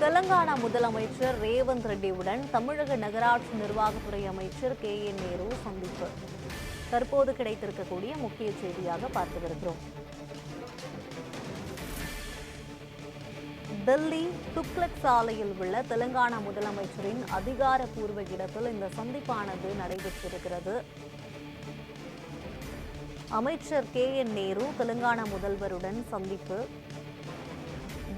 தெலங்கானா முதலமைச்சர் ரேவந்த் ரெட்டியுடன் தமிழக நகராட்சி நிர்வாகத்துறை அமைச்சர் KN நேரு சந்திப்பு. தற்போது கிடைத்திருக்கக்கூடிய முக்கிய செய்தியாக பார்த்து வருகிறோம். டெல்லி துக்ளக் சாலையில் உள்ள தெலங்கானா முதலமைச்சரின் அதிகாரப்பூர்வ இடத்தில் இந்த சந்திப்பானது நடைபெற்றிருக்கிறது. அமைச்சர் KN நேரு தெலங்கானா முதல்வருடன் சந்திப்பு.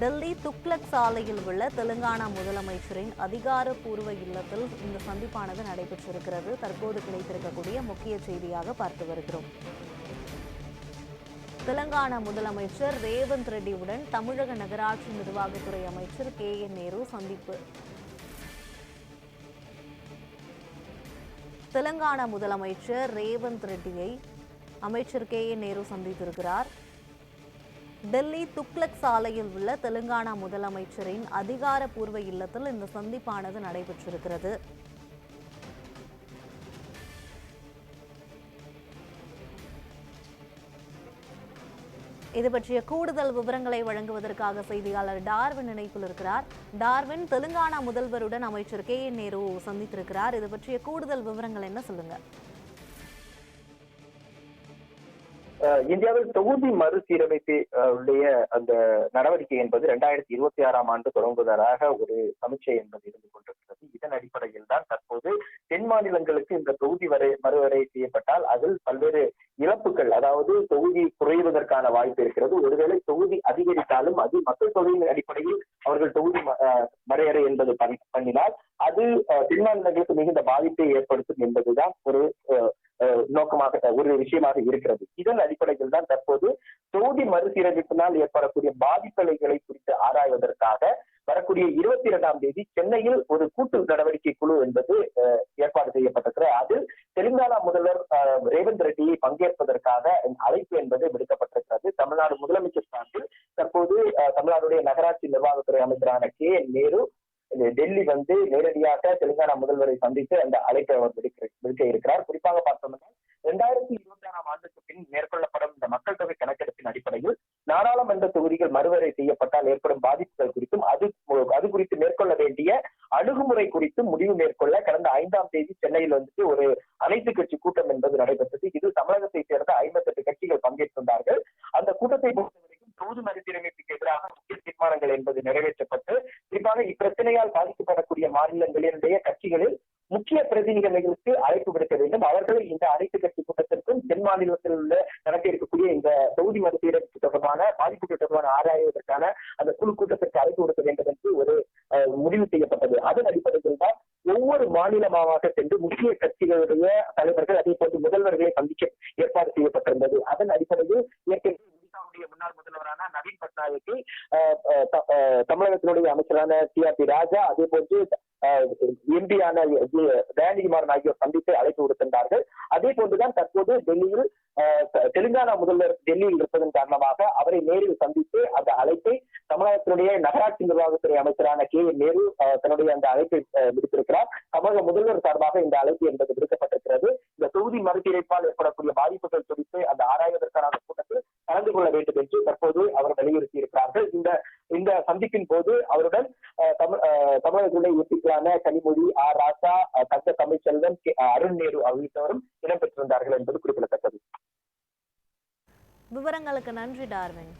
டெல்லி துக்ளக் சாலையில் உள்ள தெலங்கானா முதலமைச்சரின் அதிகாரப்பூர்வ இல்லத்தில் இந்த சந்திப்பானது நடைபெற்றிருக்கிறது. தற்போது கிடைத்திருக்கக்கூடிய முக்கிய செய்தியாக பார்த்து வருகிறோம். தெலங்கானா முதலமைச்சர் ரேவந்த் ரெட்டியுடன் தமிழக நகராட்சி நிர்வாகத்துறை அமைச்சர் KN நேரு சந்திப்பு. தெலங்கானா முதலமைச்சர் ரேவந்த் ரெட்டியை அமைச்சர் KN நேரு சந்தித்திருக்கிறார். டெல்லி துக்ளக் சாலையில் உள்ள தெலுங்கானா முதலமைச்சரின் அதிகாரப்பூர்வ இல்லத்தில் இந்த சந்திப்பானது நடைபெற்றிருக்கிறது. இது பற்றிய கூடுதல் விவரங்களை வழங்குவதற்காக செய்தியாளர் டார்வின் இணைப்பில் இருக்கிறார். டார்வின், தெலுங்கானா முதல்வருடன் அமைச்சர் KN நேரு சந்தித்திருக்கிறார். இது பற்றிய கூடுதல் விவரங்கள் என்ன, சொல்லுங்க. இந்தியாவில் தொகுதி மறுசீரமைப்பு உடைய அந்த நடவடிக்கை என்பது 2026ஆம் ஆண்டு தொடங்குவதாக ஒரு சமீட்சை என்பது இருந்து கொண்டிருக்கிறது. இதன் அடிப்படையில் தான் தற்போது தென் மாநிலங்களுக்கு இந்த தொகுதி மறுவரை செய்யப்பட்டால் அதில் பல்வேறு இழப்புகள், அதாவது தொகுதி குறைவதற்கான வாய்ப்பு இருக்கிறது. ஒருவேளை தொகுதி அதிகரித்தாலும் அது மக்கள் தொகையின் அடிப்படையில் அவர்கள் தொகுதி மறையறை என்பது பண்ணினால் அது தென் மாநிலங்களுக்கு மிகுந்த பாதிப்பை ஏற்படுத்தும் என்பதுதான் ஒரு நோக்கமாக, ஒரு விஷயமாக இருக்கிறது. இதன் அடிப்படையில் தான் தற்போது தொகுதி மறுசீரமைப்பினால் ஏற்படக்கூடிய பாதிப்புகளை குறித்து ஆராய்வதற்காக வரக்கூடிய 22ஆம் தேதி சென்னையில் ஒரு கூட்டு நடவடிக்கை குழு என்பது ஏற்பாடு செய்யப்பட்டிருக்கிறது. அதில் தெலுங்கானா முதல்வர் ரேவந்த் ரெட்டியை பங்கேற்பதற்காக அழைப்பு என்பது விடுக்கப்பட்டிருக்கிறது. தமிழ்நாடு முதலமைச்சர் சார்பில் தற்போது தமிழ்நாடுடைய நகராட்சி நிர்வாகத்துறை அமைச்சரான KN நேரு டெல்லி வந்து நேரடியாக தெலுங்கானா முதல்வரை சந்தித்து அந்த அழைப்பை அவர் விடுக்க இருக்கிறார். குறிப்பாக பார்த்தோம்னா 2026ஆம் ஆண்டுக்கு பின் மேற்கொள்ளப்படும் இந்த மக்கள் தொகை கணக்கெடுப்பின் அடிப்படையில் நாடாளுமன்ற தொகுதிகள் மறுவரை செய்யப்பட்டால் ஏற்படும் பாதிப்புகள் குறித்தும் அது குறித்து மேற்கொள்ள வேண்டிய அணுகுமுறை குறித்தும் முடிவு மேற்கொள்ள கடந்த 5ஆம் தேதி சென்னையில் வந்துட்டு ஒரு அனைத்து கட்சி கூட்டம் என்பது நடைபெற்றது. இதில் தமிழகத்தை சேர்ந்த 58 கட்சிகள் பங்கேற்றிருந்தார்கள். அந்த கூட்டத்தை பொறுத்தவரைக்கும் தொகுதி மறுசீரமைப்புக்கு எதிராக முக்கிய தீர்மானங்கள் என்பது நிறைவேற்றப்பட்டு குறிப்பாக இப்பிரச்சனையால் பாதிக்கப்படக்கூடிய மாநிலங்களினுடைய கட்சிகளில் முக்கிய பிரதிநிதிகளுக்கு அழைப்பு விடுக்க வேண்டும். அவர்களை இந்த அனைத்து கட்சி கூட்டத்திற்கும் தென் மாநிலத்தில் உள்ள நடக்க இருக்கக்கூடிய இந்த தொகுதி மறுசீரமைப்பு தொடர்பான பாதிப்புகள் தொடர்பான ஆராய்வதற்கான அந்த குழு கூட்டத்திற்கு அழைப்பு விடுக்க வேண்டும் என்று ஒரு முடிவு செய்யப்பட்டது. அதன் அடிப்படையில் தான் ஒவ்வொரு மாநிலமாக சென்று முக்கிய கட்சிகளுடைய தலைவர்கள் அதே போன்று முதல்வர்களை சந்திக்க ஏற்பாடு செய்யப்பட்டிருந்தது. அதன் அடிப்படையில் ஏற்கனவே ஒடிசாவுடைய முன்னாள் முதல்வரான நவீன் பட்நாயக்கை தமிழகத்தினுடைய அமைச்சரான TRP ராஜா, அதே போன்று MP-யான தயாநிதிமாறன் ஆகியோர் சந்தித்து அழைப்பு விடுத்திருந்தார்கள். அதே போன்றுதான் தற்போது டெல்லியில் தெலுங்கானா முதல்வர் டெல்லியில் இருப்பதன் காரணமாக அவரை நேரில் சந்தித்து அந்த அழைப்பை தமிழகத்தினுடைய நகராட்சி நிர்வாகத்துறை அமைச்சரான KN நேரு தன்னுடைய அந்த அழைப்பை விடுத்திருக்கிறார். தமிழக முதல்வர் சார்பாக இந்த அழைப்பு என்பது விடுக்கப்பட்டிருக்கிறது. இந்த தொகுதி மறுசீரமைப்பால் ஏற்படக்கூடிய பாதிப்புகள் குறித்து அந்த ஆராய்வதற்கான கூட்டத்தில் கலந்து கொள்ள வேண்டும் என்று தற்போது அவர் வலியுறுத்தி இருக்கிறார்கள். இந்த சந்திப்பின் போது அவருடன் தமிழகத்துடைய எம்பிக்களான கனிமொழி, ராசா, தங்க தமிழ்ச்செல்வன், அருண் நேரு உள்ளிட்டவரும் இடம்பெற்றிருந்தார்கள் என்பது குறிப்பிடத்தக்கது. விவரங்களுக்கு நன்றி டார்வின்.